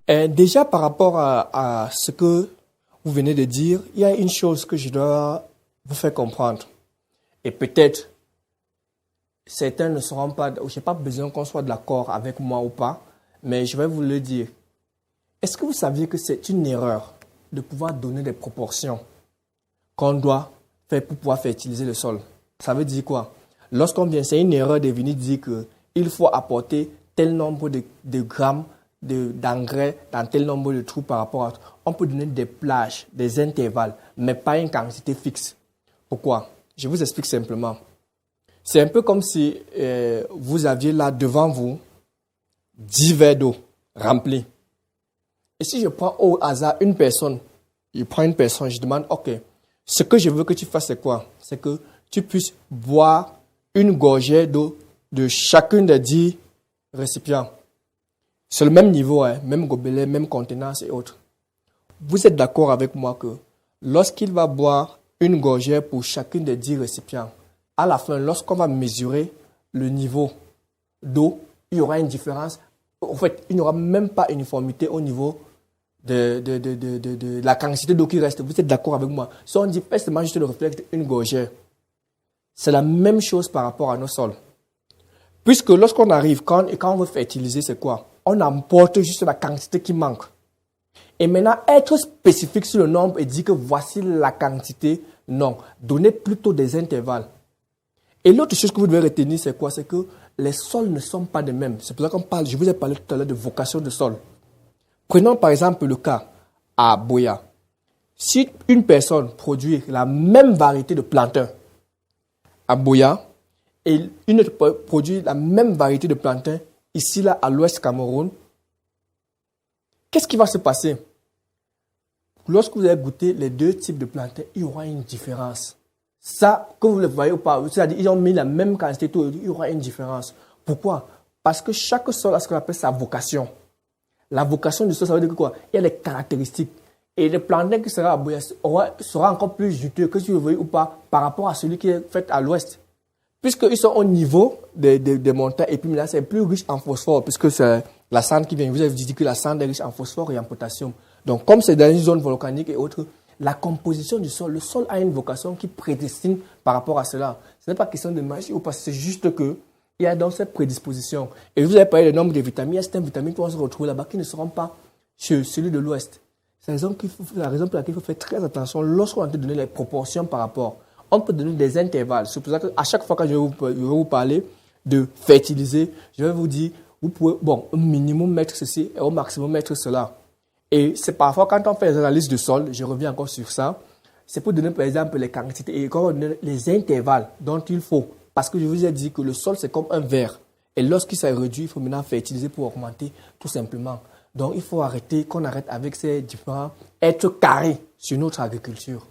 Déjà, par rapport à ce que vous venez de dire, il y a une chose que je dois vous faire comprendre. Et peut-être, certains ne seront pas, je n'ai pas besoin qu'on soit d'accord avec moi ou pas, mais je vais vous le dire. Est-ce que vous saviez que c'est une erreur de pouvoir donner des proportions qu'on doit faire pour pouvoir fertiliser le sol? Ça veut dire quoi? Lorsqu'on vient, c'est une erreur de venir dire qu'il faut apporter tel nombre de grammes d'engrais dans tel nombre de trous par rapport à... On peut donner des plages, des intervalles, mais pas une quantité fixe. Pourquoi? Je vous explique simplement. C'est un peu comme si vous aviez là devant vous 10 verres d'eau remplis. Et si je prends au hasard une personne, je demande, ok, ce que je veux que tu fasses, c'est quoi? C'est que tu puisses boire une gorgée d'eau de chacun des 10 récipients. C'est le même niveau, hein, même gobelet, même contenance et autres. Vous êtes d'accord avec moi que lorsqu'il va boire une gorgée pour chacun des 10 récipients, à la fin, lorsqu'on va mesurer le niveau d'eau, il y aura une différence. En fait, il n'y aura même pas uniformité au niveau de la quantité d'eau qui reste. Vous êtes d'accord avec moi? Si on dit fais seulement juste le réflexe d'une gorgée, c'est la même chose par rapport à nos sols. Puisque lorsqu'on arrive, quand on veut fertiliser, c'est quoi? On emporte juste la quantité qui manque. Et maintenant, être spécifique sur le nombre et dire que voici la quantité, non. Donnez plutôt des intervalles. Et l'autre chose que vous devez retenir, c'est quoi? C'est que les sols ne sont pas les mêmes. C'est pour ça qu'on parle, je vous ai parlé tout à l'heure de vocation de sol. Prenons par exemple le cas à Buea. Si une personne produit la même variété de plantains à Buea et une autre produit la même variété de plantains ici là à l'ouest Cameroun, qu'est-ce qui va se passer? Lorsque vous allez goûter les deux types de plantains, il y aura une différence. Ça, que vous le voyez ou pas, c'est-à-dire ils ont mis la même quantité, il y aura une différence. Pourquoi? Parce que chaque sol a ce qu'on appelle sa vocation. La vocation du sol, ça veut dire que quoi? Il y a des caractéristiques. Et le plantain qui sera à Buea sera encore plus juteux que si vous le voyez ou pas par rapport à celui qui est fait à l'ouest. Puisqu'ils sont au niveau des montagnes et puis là, c'est plus riche en phosphore puisque c'est la cendre qui vient. Vous avez dit que la cendre est riche en phosphore et en potassium. Donc, comme c'est dans une zone volcanique et autres, la composition du sol, le sol a une vocation qui prédestine par rapport à cela. Ce n'est pas question de magie ou pas, c'est juste que il y a dans cette prédisposition. Et vous avez parlé du nombre de vitamines. Il y a certaines vitamines qui vont se retrouver là-bas qui ne seront pas chez celui de l'Ouest. C'est la raison pour laquelle il faut faire très attention lorsqu'on va te donner les proportions par rapport. On peut donner des intervalles. C'est pour ça qu'à chaque fois que je vais vous parler de fertiliser, je vais vous dire, vous pouvez, au minimum mettre ceci et au maximum mettre cela. Et c'est parfois quand on fait les analyses de sol, je reviens encore sur ça, c'est pour donner par exemple les quantités et quand on donne les intervalles dont il faut. Parce que je vous ai dit que le sol, c'est comme un verre. Et lorsqu'il s'est réduit, il faut maintenant fertiliser pour augmenter, tout simplement. Donc, il faut arrêter, qu'on arrête avec ces différents, être carré sur notre agriculture.